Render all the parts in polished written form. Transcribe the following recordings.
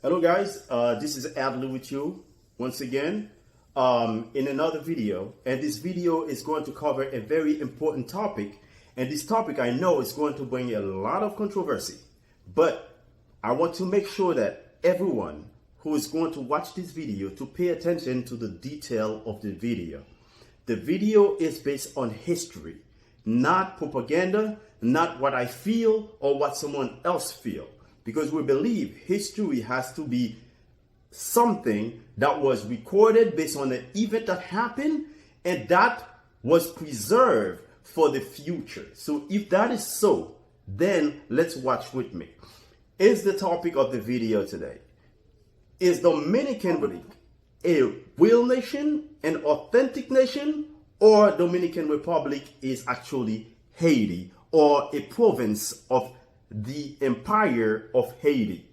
Hello guys, this is Adley with you once again in another video, and this video is going to cover a very important topic, and this topic I know is going to bring a lot of controversy, but I want to make sure that everyone who is going to watch this video to pay attention to the detail of the video. The video is based on history, not propaganda, not what I feel or what someone else feels. Because we believe history has to be something that was recorded based on an event that happened and that was preserved for the future. So if that is so, then let's watch with me. Is the topic of the video today. Is Dominican Republic a real nation, an authentic nation, or Dominican Republic is actually Haiti or a province of the Empire of Haiti?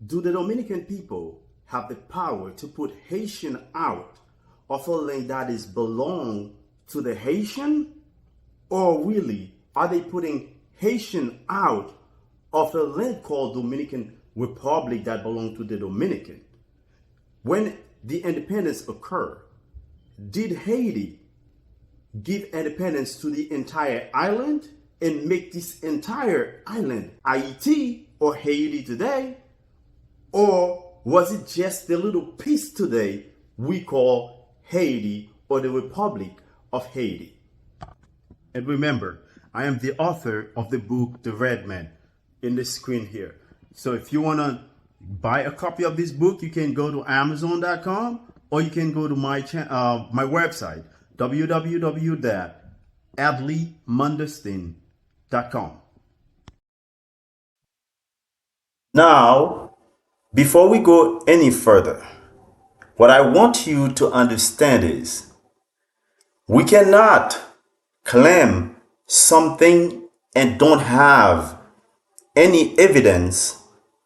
Do the Dominican people have the power to put Haitian out of a land that is belong to the Haitian? Or really, are they putting Haitian out of a land called Dominican Republic that belong to the Dominican? When the independence occurred, did Haiti give independence to the entire island and make this entire island Haiti or Haiti today? Or was it just the little piece today we call Haiti or the Republic of Haiti? And remember, I am the author of the book, The Red Man, in the screen here. So if you want to buy a copy of this book, you can go to Amazon.com or you can go to my website, www.adleymundestin.com. Now, before we go any further, what I want you to understand is we cannot claim something and don't have any evidence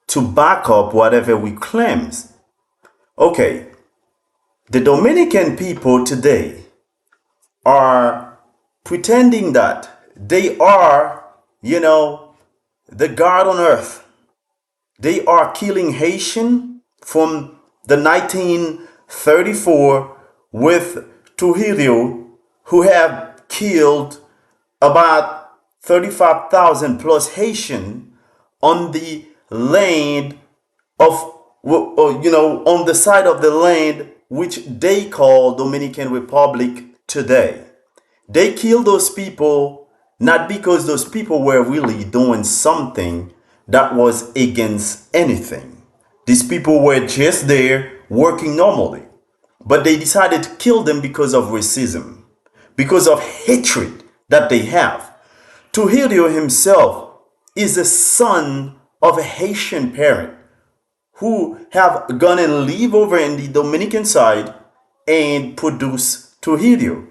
to back up whatever we claim. Okay, the Dominican people today are pretending that they are, the God on earth. They are killing Haitian from the 1934 with Trujillo, who have killed about 35,000 plus Haitian on the land of, on the side of the land which they call Dominican Republic today. They killed those people not because those people were really doing something that was against anything. These people were just there working normally. But they decided to kill them because of racism, because of hatred that they have. Trujillo himself is the son of a Haitian parent who have gone and live over in the Dominican side and produce Trujillo.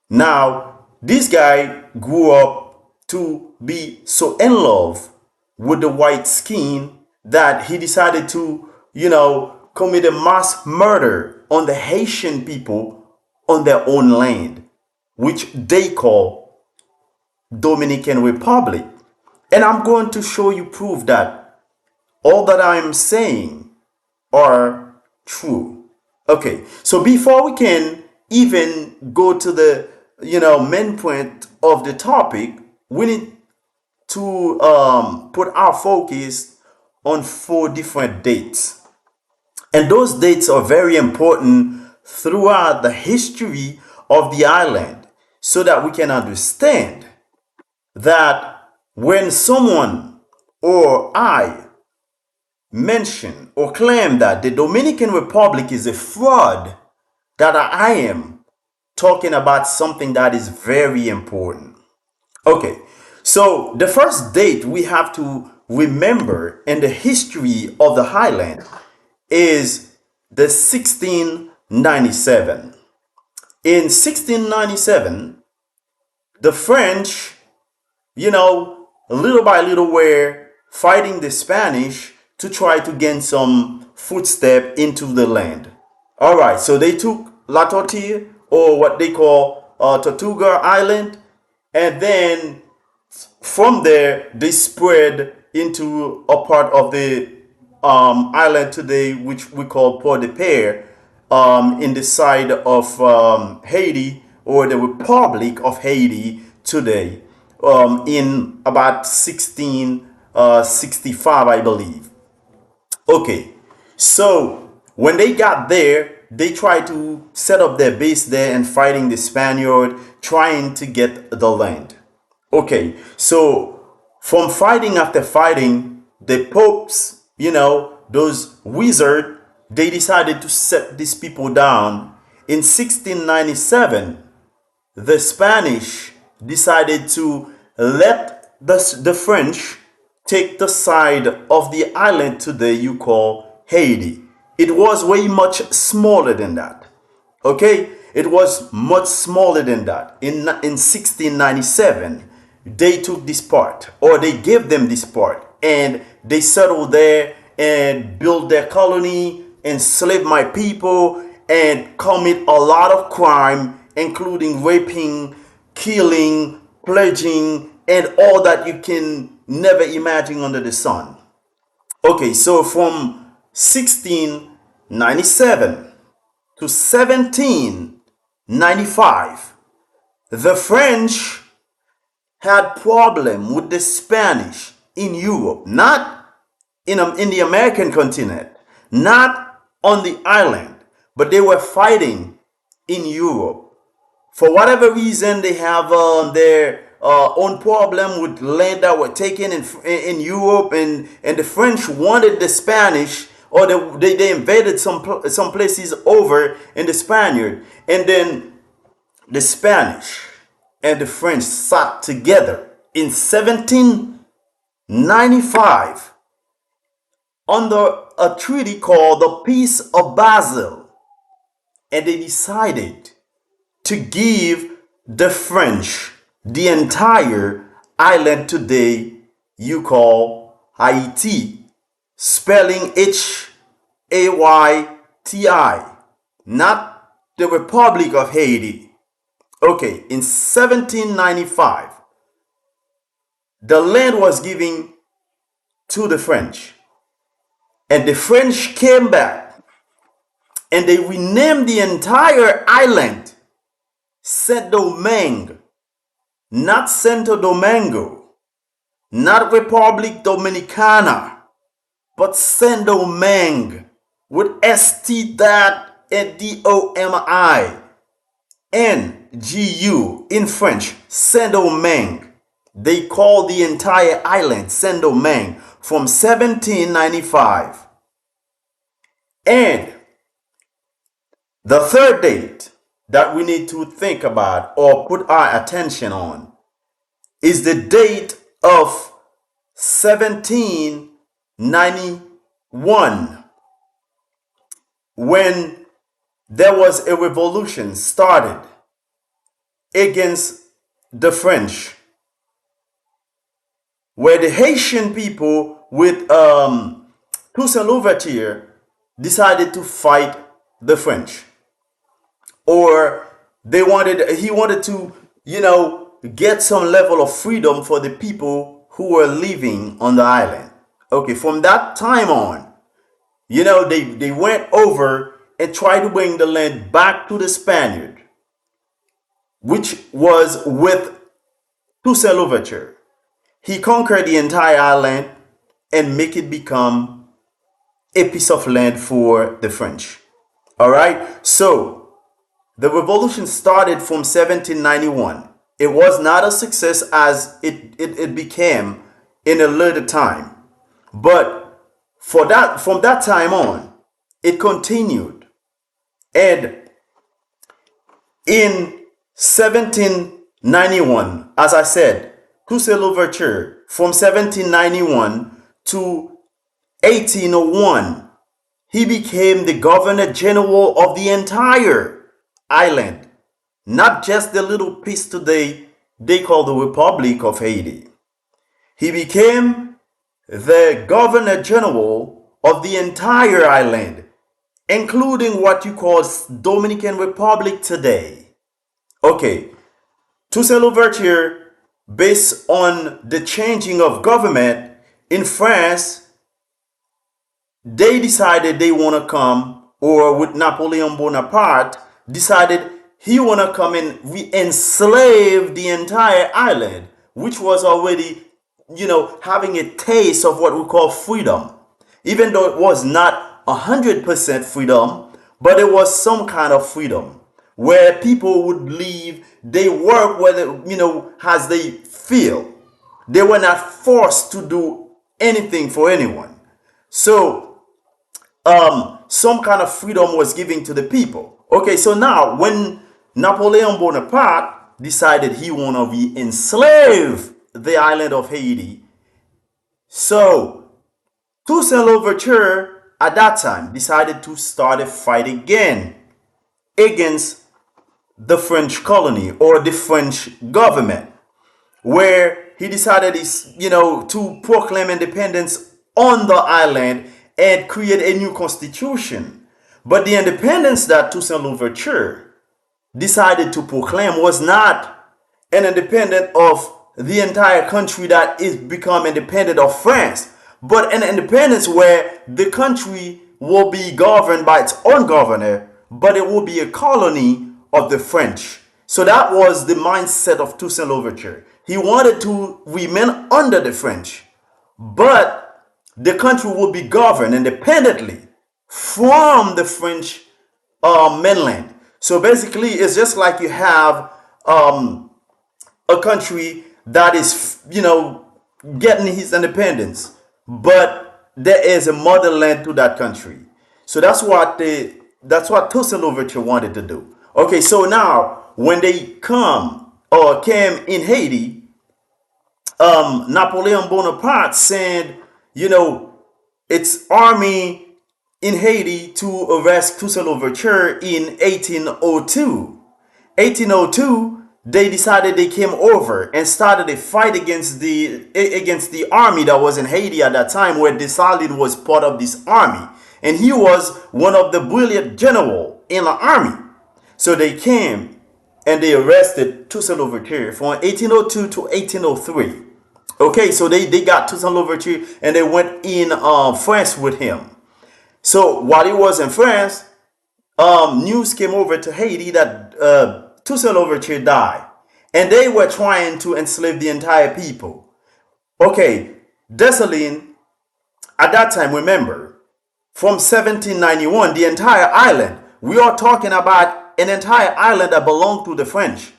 Now, this guy grew up to be so in love with the white skin that he decided to, commit a mass murder on the Haitian people on their own land, which they call Dominican Republic. And I'm going to show you proof that all that I'm saying are true. Okay, so before we can even go to the main point of the topic, we need to put our focus on 4 different dates. And those dates are very important throughout the history of the island so that we can understand that when someone or I mention or claim that the Dominican Republic is a fraud, that I am talking about something that is very important. Okay, so the first date we have to remember in the history of the highland is the 1697. In 1697, the French, little by little were fighting the Spanish to try to gain some footstep into the land. All right, so they took La Tortilla, or what they call Tortuga Island, and then from there they spread into a part of the island today, which we call Port de Paix, in the side of Haiti, or the Republic of Haiti today, in about 1665, I believe. Okay, so when they got there, they tried to set up their base there and fighting the Spaniard, trying to get the land. Okay, so from fighting after fighting, the popes, those wizards, they decided to set these people down. In 1697, the Spanish decided to let the French take the side of the island today you call Haiti. It was way much smaller than that. Okay? It was much smaller than that. In 1697, they took this part, or they gave them this part, and they settled there and built their colony, enslaved my people, and commit a lot of crime, including raping, killing, pillaging, and all that you can never imagine under the sun. Okay, so from 1697 to 1795, the French had problem with the Spanish in Europe, not in the American continent, not on the island, but they were fighting in Europe. For whatever reason, they have their own problem with land that were taken in Europe, and the French wanted the Spanish, or they invaded some places over in the Spaniard, and then the Spanish and the French sat together in 1795 under a treaty called the Peace of Basel, and they decided to give the French the entire island today you call Haiti, spelling Hayti, not the Republic of Haiti. Okay, in 1795, the land was given to the French, and the French came back and they renamed the entire island Saint-Domingue, not Santo Domingo, not Republic Dominicana, but Saint-Domingue with ST that and DOMINGU in French, Saint-Domingue. They call the entire island Saint-Domingue from 1795. And the third date that we need to think about or put our attention on is the date of 1791, when there was a revolution started against the French, where the Haitian people with Toussaint Louverture decided to fight the French, or he wanted to get some level of freedom for the people who were living on the island. Okay, from that time on, they went over and tried to bring the land back to the Spaniard, which was with Toussaint Louverture. He conquered the entire island and make it become a piece of land for the French. All right, so the revolution started from 1791. It was not a success as it became in a later time. But from that time on, it continued. And in 1791, as I said, Toussaint Louverture, from 1791 to 1801, he became the Governor General of the entire island, not just the little piece today they call the Republic of Haiti. He became the Governor General of the entire island, including what you call Dominican Republic today. Okay, Toussaint Louverture, based on the changing of government in France, they decided they want to come, or with Napoleon Bonaparte, decided he want to come and enslave the entire island, which was already, having a taste of what we call freedom. Even though it was not 100% freedom, but it was some kind of freedom where people would leave, they work whether, as they feel. They were not forced to do anything for anyone. So, some kind of freedom was given to the people. Okay, so now when Napoleon Bonaparte decided he want to enslave the island of Haiti, so Toussaint Louverture at that time decided to start a fight again against the French colony or the French government, where he decided to proclaim independence on the island and create a new constitution. But the independence that Toussaint Louverture decided to proclaim was not an independence of the entire country that is become independent of France, but an independence where the country will be governed by its own governor, but it will be a colony of the French. So that was the mindset of Toussaint Louverture. He wanted to remain under the French, but the country will be governed independently from the French mainland. So basically, it's just like you have a country that is, getting his independence, but there is a motherland to that country. So that's what Toussaint Louverture wanted to do. Okay, so now when they came in Haiti, Napoleon Bonaparte sent, its army in Haiti to arrest Toussaint Louverture in 1802. 1802, they decided they came over and started a fight against the army that was in Haiti at that time, where Dessalines was part of this army, and he was one of the brilliant general in the army. So they came and they arrested Toussaint Louverture from 1802 to 1803. Okay, so they got Toussaint Louverture and they went in France with him. So while he was in France, news came over to Haiti that Toussaint Louverture died, and they were trying to enslave the entire people. Okay, Dessalines at that time, remember, from 1791, the entire island, we are talking about an entire island that belonged to the French.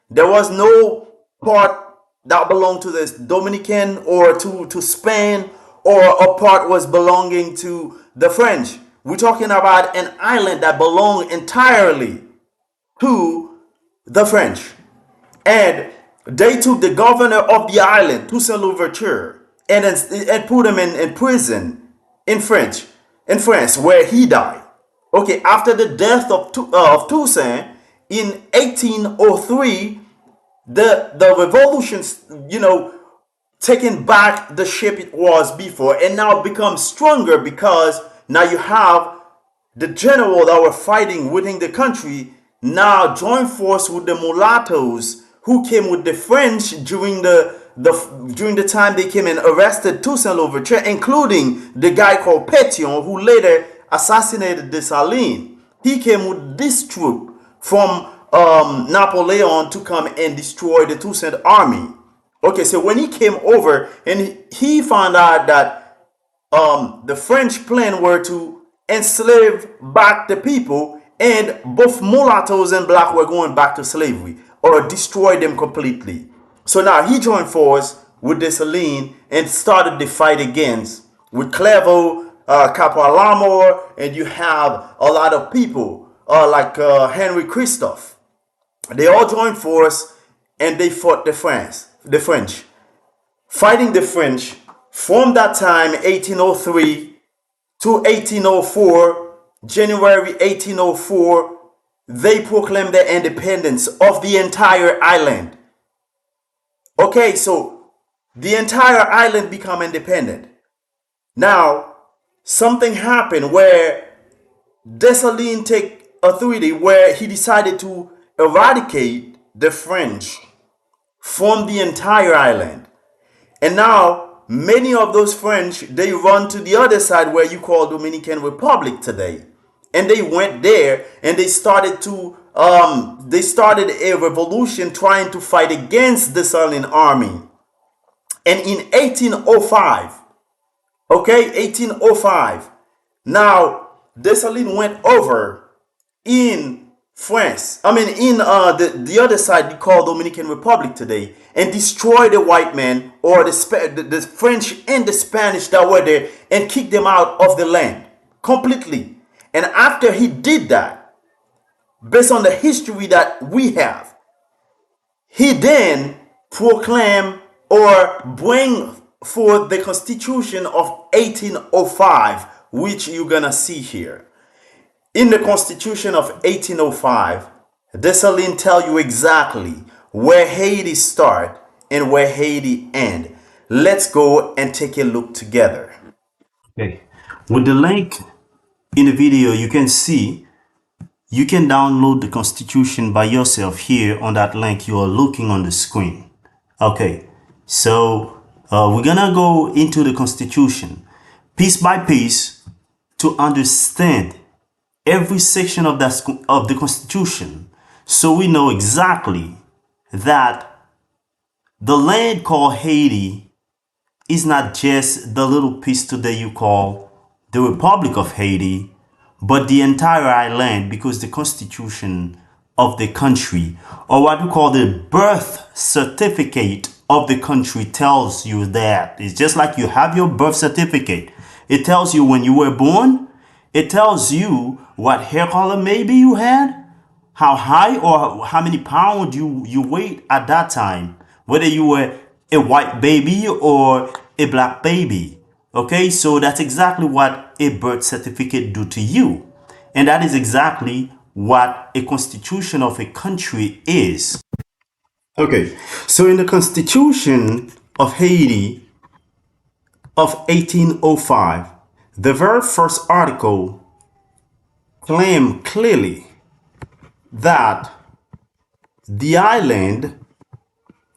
There was no part that belonged to the Dominican or to Spain, or a part was belonging to the French. We're talking about an island that belonged entirely to the French. And they took the governor of the island, Toussaint Louverture, and put him in prison in France, where he died. Okay, after the death of Toussaint in 1803, the revolutions, taking back the shape it was before, and now becomes stronger because now you have the general that were fighting within the country now join force with the mulattoes who came with the French during the time they came and arrested Toussaint Louverture, including the guy called Pétion, who later assassinated Dessalines. He came with this troop from Napoleon to come and destroy the Toussaint army. Okay, so when he came over and he found out that the French plan were to enslave back the people, and both mulattoes and black were going back to slavery or destroy them completely. So now he joined force with Dessalines and started the fight against with Clairvaux, Capo, and you have a lot of people like Henry Christophe. They all joined force and they fought the French. Fighting the French from that time, 1803 to 1804, January 1804, they proclaimed their independence of the entire island. Okay, so the entire island become independent. Now, something happened where Dessalines take authority, where he decided to eradicate the French from the entire island. And now many of those French, they run to the other side where you call Dominican Republic today. And they went there and they started a revolution trying to fight against the Sultan army. And in 1805, okay, 1805, now Dessalines went over in France, I mean in the other side they call Dominican Republic today, and destroyed the white men, or the French and the Spanish that were there, and kicked them out of the land completely. And after he did that, based on the history that we have, he then proclaimed or bring forth the Constitution of 1805, which you're gonna see here. In the Constitution of 1805, Dessalines tell you exactly where Haiti start and where Haiti end. Let's go and take a look together. Okay, with the link in the video, you can see you can download the Constitution by yourself here on that link you are looking on the screen. Okay, so we're gonna go into the Constitution piece by piece to understand every section of the Constitution, so we know exactly that the land called Haiti is not just the little piece today you call the Republic of Haiti, but the entire island, because the Constitution of the country, or what we call the birth certificate of the country, tells you that. It's just like you have your birth certificate. It tells you when you were born. It tells you what hair color maybe you had, how high or how many pounds you weighed at that time, whether you were a white baby or a black baby. Okay, so that's exactly what a birth certificate do to you. And that is exactly what a constitution of a country is. Okay, so in the Constitution of Haiti of 1805, the very first article claimed clearly that the island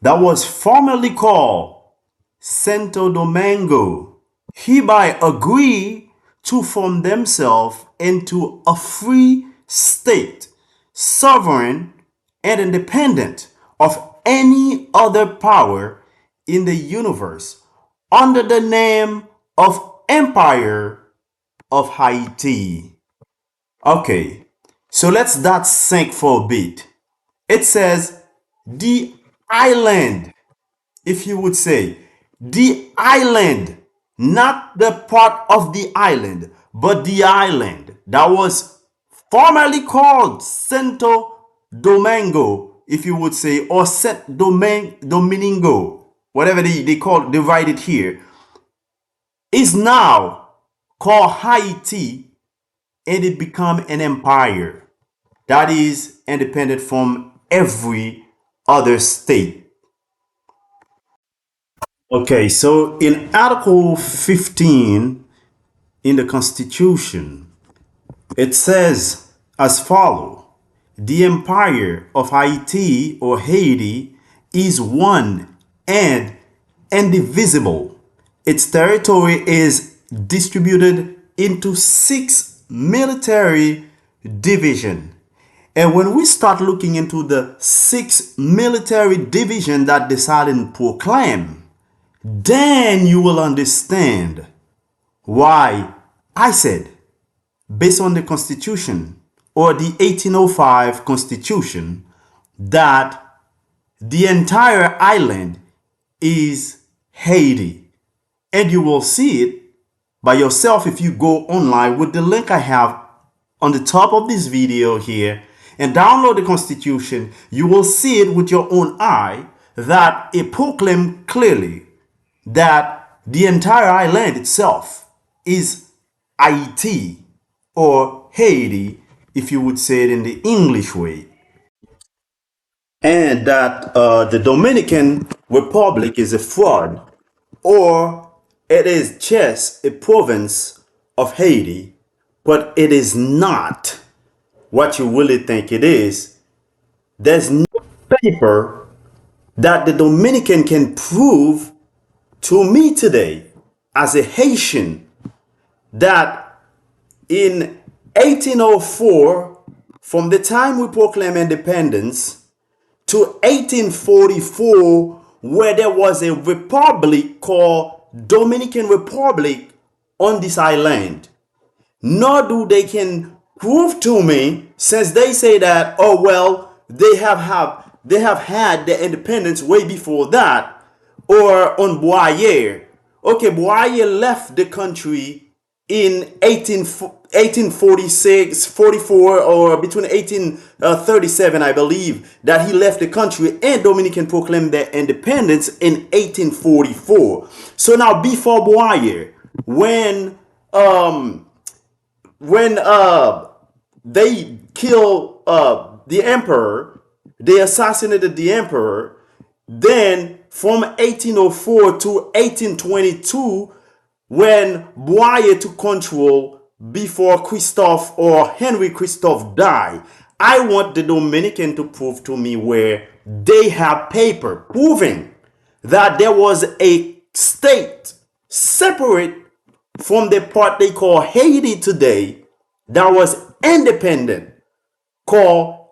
that was formerly called Santo Domingo hereby agree to form themselves into a free state, sovereign and independent of any other power in the universe, under the name of Empire of Haiti. Okay, so let's that sink for a bit. It says the island, if you would say, the island, not the part of the island, but the island that was formerly called Santo Domingo, if you would say, or Saint Domingo, whatever they call, they write it here, is now called Haiti, and it become an empire that is independent from every other state. Okay, so in Article 15 in the Constitution, it says as follows: the Empire of Haiti or Haiti is one and indivisible. Its territory is distributed into 6 military divisions. And when we start looking into the 6 military divisions that Dessalines proclaimed, then you will understand why I said, based on the Constitution or the 1805 Constitution, that the entire island is Haiti. And you will see it by yourself if you go online with the link I have on the top of this video here and download the Constitution. You will see it with your own eye that it proclaims clearly that the entire island itself is Haiti, or Haiti, if you would say it in the English way. And that the Dominican Republic is a fraud, or it is just a province of Haiti, but it is not what you really think it is. There's no paper that the Dominican can prove To me today, as a Haitian, that in 1804, from the time we proclaim independence to 1844, where there was a republic called Dominican Republic on this island, nor do they can prove to me, since they say that, oh well, they have had their independence way before that, or on Boyer. Okay, Boyer left the country in 1846, 44, or between 1837, I believe, that he left the country, and Dominican proclaimed their independence in 1844. So now, before Boyer, when they killed the emperor, they assassinated the emperor. Then from 1804 to 1822, when Boyer took control before Christophe or Henry Christophe died, I want the Dominican to prove to me where they have paper proving that there was a state separate from the part they call Haiti today that was independent, called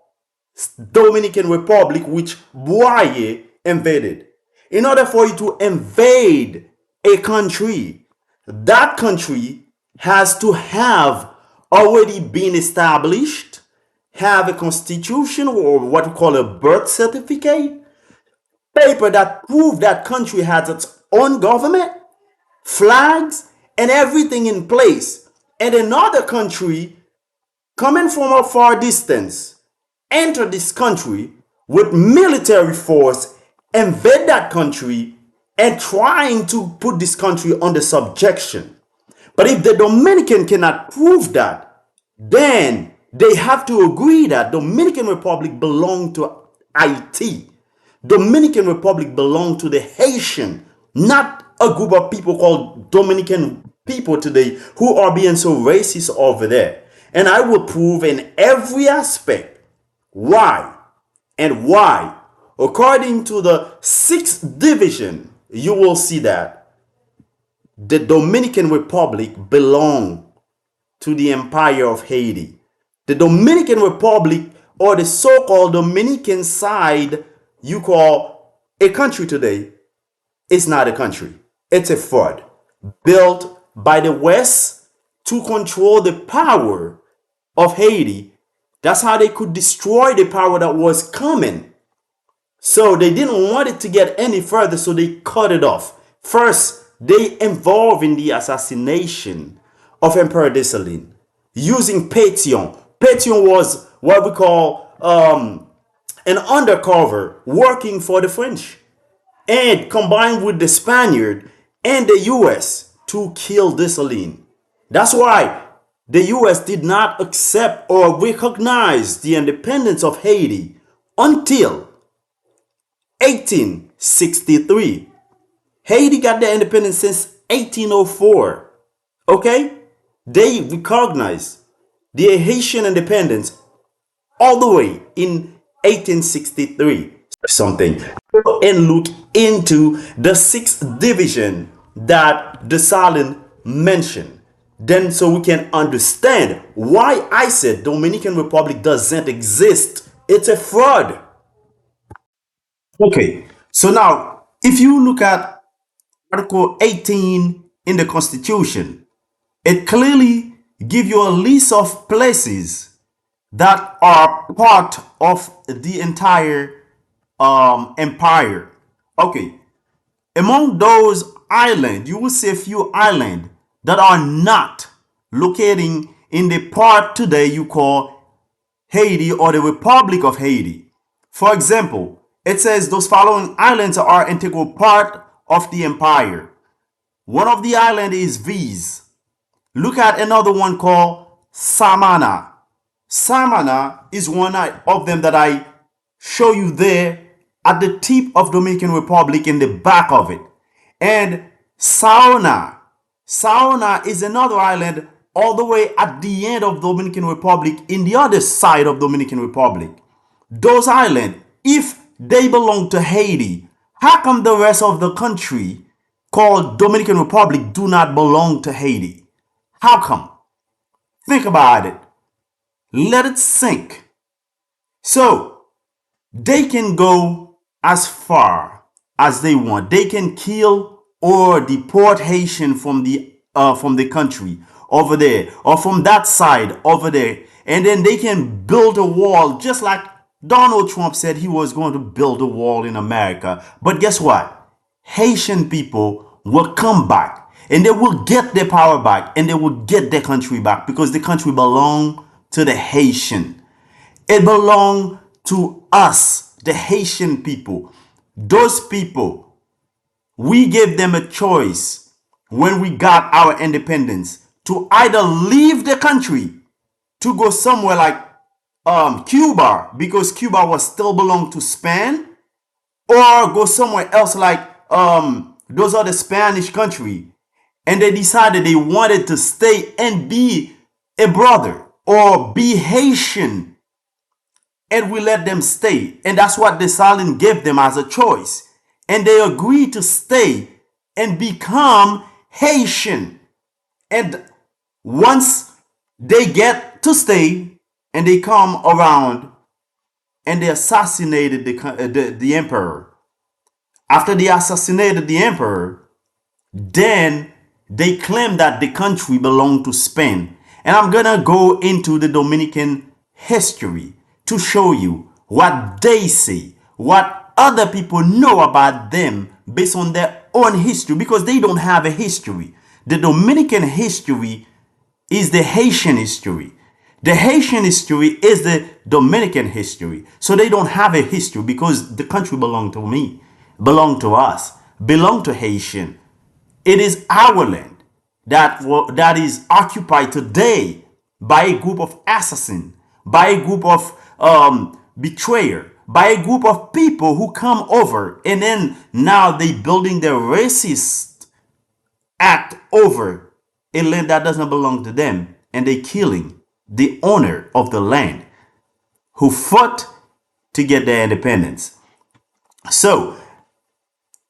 Dominican Republic, which Boyer invaded. In order for you to invade a country, that country has to have already been established, have a constitution or what we call a birth certificate, paper that prove that country has its own government, flags, and everything in place. And another country coming from a far distance enter this country with military force, invade that country, and trying to put this country under subjection. But if the Dominican cannot prove that, then they have to agree that Dominican Republic belonged to Haiti. Dominican Republic belonged to the Haitian, not a group of people called Dominican people today who are being so racist over there. And I will prove in every aspect why and why. According to the 6th division, you will see that the Dominican Republic belonged to the Empire of Haiti. The Dominican Republic, or the so-called Dominican side you call a country today, is not a country. It's a fraud built by the West to control the power of Haiti. That's how they could destroy the power that was coming. So they didn't want it to get any further, so they cut it off. First, they involved in the assassination of Emperor Dessalines using Pétion. Pétion was what we call an undercover working for the French, and combined with the Spaniard and the US to kill Dessalines. That's why the US did not accept or recognize the independence of Haiti until 1863. Haiti got their independence since 1804. Okay? They recognized the Haitian independence all the way in 1863. Something. And look into the 6th division that Dessalines mentioned. Then so we can understand why I said Dominican Republic doesn't exist. It's a fraud. Okay, so now if you look at Article 18 in the Constitution, it clearly gives you a list of places that are part of the entire empire. Okay, among those islands, you will see a few islands that are not locating in the part today you call Haiti or the Republic of Haiti. For example, it says those following islands are integral part of the empire. One of the islands is Viz. Look at another one called Samana. Samana is one of them that I show you there at the tip of Dominican Republic in the back of it. And Saona. Saona is another island all the way at the end of Dominican Republic in the other side of Dominican Republic. Those islands, if they belong to Haiti, how come the rest of the country called Dominican Republic do not belong to Haiti. How come? Think about it. Let it sink. So they can go as far as they want. They can kill or deport Haitian from the country over there, or from that side over there, and then they can build a wall, just like Donald Trump said he was going to build a wall in America. But guess what? Haitian people will come back, and they will get their power back, and they will get their country back, because the country belongs to the Haitian. It belongs to us, the Haitian people. Those people, we gave them a choice when we got our independence to either leave the country to go somewhere like Cuba, because Cuba was still belong to Spain, or go somewhere else like those are the Spanish country, and they decided they wanted to stay and be a brother or be Haitian, and we let them stay, and that's what the Stalin gave them as a choice, and they agreed to stay and become Haitian. And once they get to stay and they come around and they assassinated the emperor. After they assassinated the emperor, then they claimed that the country belonged to Spain. And I'm gonna go into the Dominican history to show you what they say, what other people know about them based on their own history, because they don't have a history. The Dominican history is the Haitian history. The Haitian history is the Dominican history. So they don't have a history, because the country belonged to me, belonged to us, belonged to Haitian. It is our land that is occupied today by a group of assassins, by a group of betrayer, by a group of people who come over, and then now they building their racist act over a land that doesn't belong to them, and they killing the owner of the land who fought to get their independence. So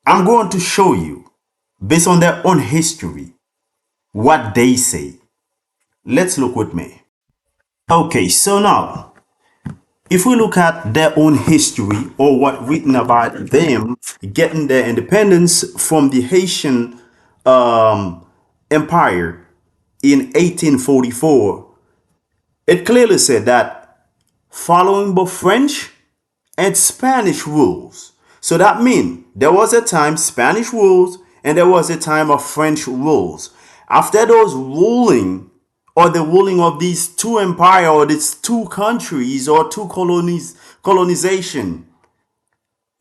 I'm going to show you, based on their own history, what they say. Let's look with me. Okay, so now if we look at their own history, or what written about them getting their independence from the Haitian Empire in 1844, it clearly said that following both French and Spanish rules. So that means there was a time Spanish rules and there was a time of French rules. After those ruling, or the ruling of these two empires, or these two countries, or two colonization,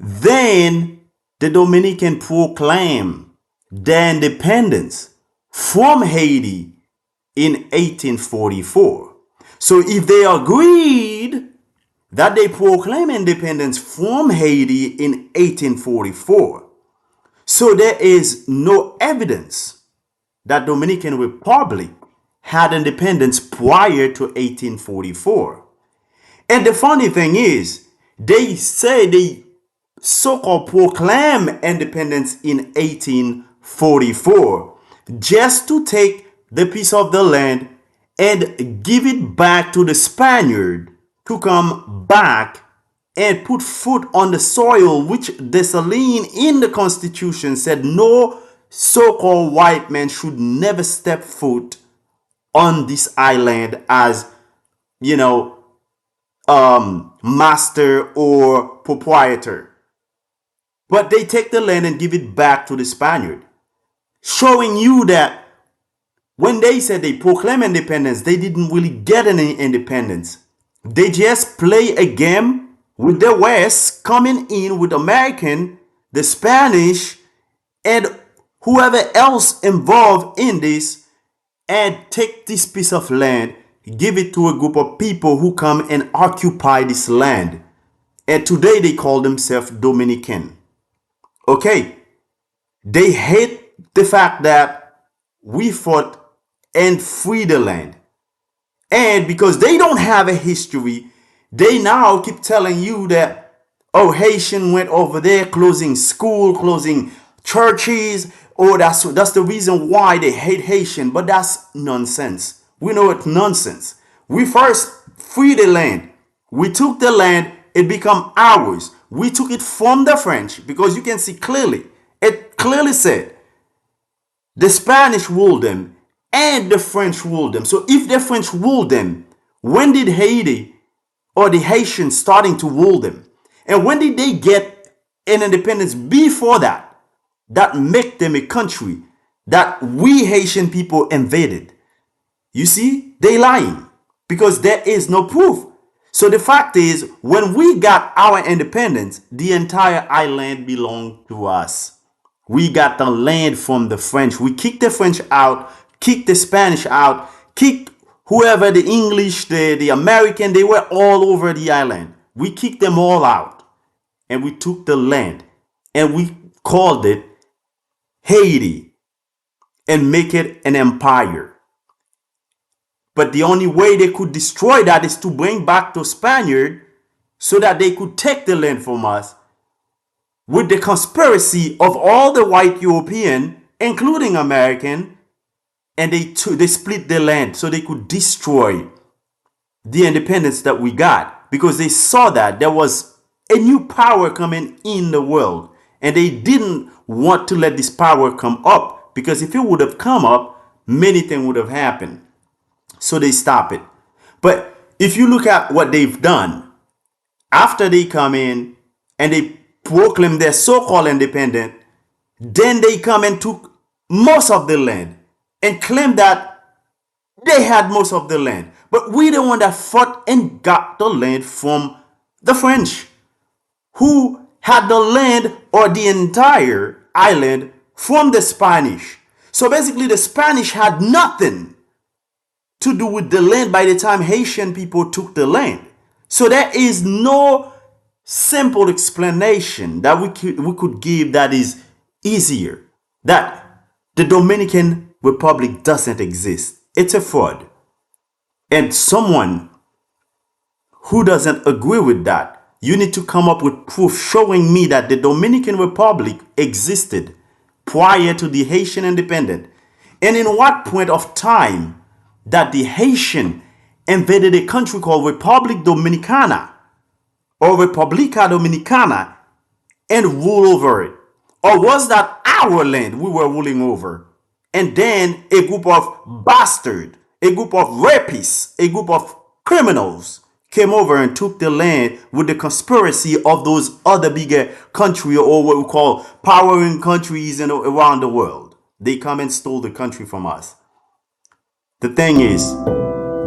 then the Dominican proclaimed their independence from Haiti in 1844. So if they agreed that they proclaim independence from Haiti in 1844, so there is no evidence that Dominican Republic had independence prior to 1844. And the funny thing is, they say they so-called proclaim independence in 1844 just to take the piece of the land and give it back to the Spaniard to come back and put foot on the soil, which Dessalines in the Constitution said no so-called white man should never step foot on this island as, master or proprietor. But they take the land and give it back to the Spaniard, showing you that when they said they proclaim independence, they didn't really get any independence. They just play a game with the West, coming in with American, the Spanish, and whoever else involved in this, and take this piece of land, give it to a group of people who come and occupy this land. And today they call themselves Dominican. Okay, they hate the fact that we fought and freed the land. And because they don't have a history, they now keep telling you that, oh, Haitian went over there closing school, closing churches, oh, that's the reason why they hate Haitian, but that's nonsense. We know it's nonsense. We first free the land. We took the land, it became ours. We took it from the French because you can see clearly, it clearly said the Spanish ruled them and the French ruled them. So if the French ruled them, when did Haiti or the Haitians starting to rule them? And when did they get an independence before that? That make them a country that we Haitian people invaded. You see, they lying because there is no proof. So the fact is, when we got our independence, the entire island belonged to us. We got the land from the French. We kicked the French out, kicked the Spanish out, kicked whoever, the English, the American, they were all over the island. We kicked them all out and we took the land and we called it Haiti and make it an empire. But the only way they could destroy that is to bring back the Spaniard so that they could take the land from us with the conspiracy of all the white European, including American, and they split the land so they could destroy the independence that we got because they saw that there was a new power coming in the world and they didn't want to let this power come up because if it would have come up, many things would have happened. So they stop it. But if you look at what they've done, after they come in and they proclaim their so-called independent, then they come and took most of the land and claim that they had most of the land. But we the one that fought and got the land from the French, who had the land or the entire island from the Spanish. So basically the Spanish had nothing to do with the land by the time Haitian people took the land. So there is no simple explanation that we could give that is easier. That the Dominican Republic doesn't exist. It's a fraud. And someone who doesn't agree with that, you need to come up with proof showing me that the Dominican Republic existed prior to the Haitian independence. And in what point of time that the Haitian invaded a country called Republic Dominicana or Republica Dominicana and rule over it? Or was that our land we were ruling over? And then a group of bastards, a group of rapists, a group of criminals came over and took the land with the conspiracy of those other bigger countries or what we call powering countries around the world. They come and stole the country from us. The thing is,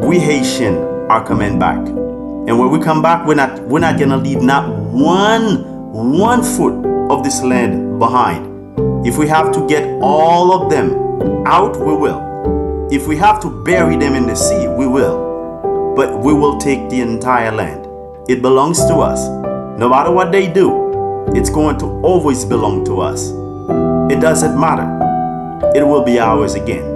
we Haitian are coming back. And when we come back, we're not gonna leave not one foot of this land behind. If we have to get all of them out, we will. If we have to bury them in the sea, we will. But we will take the entire land. It belongs to us. No matter what they do, it's going to always belong to us. It doesn't matter. It will be ours again.